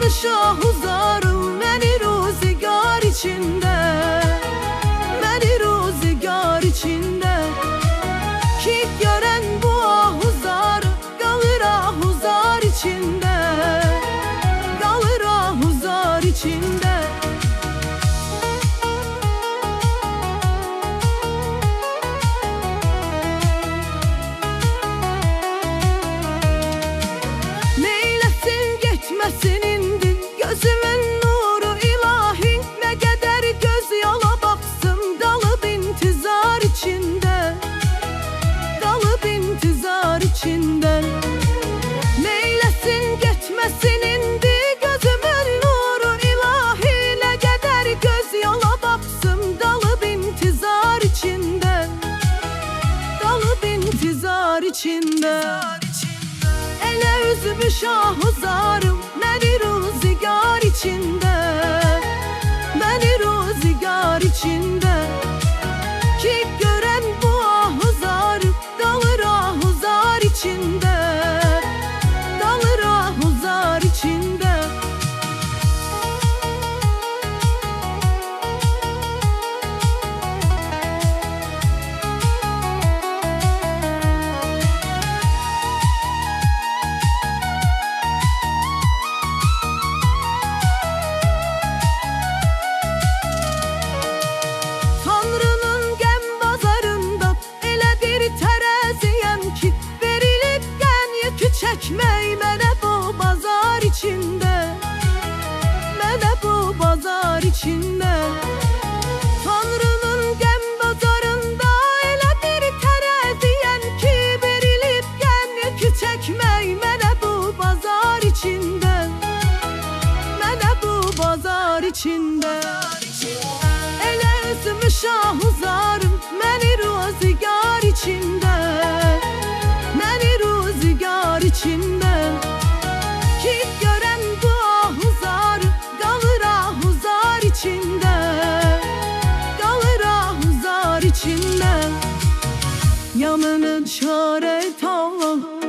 şahuzarım məni ruzigar içində, məni ruzigar içində. Ki görən bu ahuzar qalır ahuzar içində, qalır ahuzar içində. Neyləsin getməsin indi gözümün nuru ilahi, nə qədər göz yola baxsın qalıb intizar içində, qalıb intizar içində. Neyləsin getməsin indi gözümün nuru ilahi, nə qədər göz yola baxsın qalıb intizar içində, qalıb intizar içində. Elə üzümü şahuzarım məni ruzigar içində, məni ruzigar içində. Ki görən bu ahuzarı qalır ahuzar içində, qalır ahuzar içində. Tanrının qəm bazarında elə bir tərəziyəm ki, verilib qəm yükü çəkmək mənə bu bazar içində, mənə bu bazar içində. Tanrının qəm bazarında elə bir tərəziyəm ki, verilib qəm yükü çəkmək mənə bu bazar içində, mənə bu bazar içində. Elə üzümü şahuzarım məni ruzigar içində, məni ruzigar içində. Ki görən bu ahuzar qalır ahuzar içində, qalır ahuzar içində. Yanını çare tamam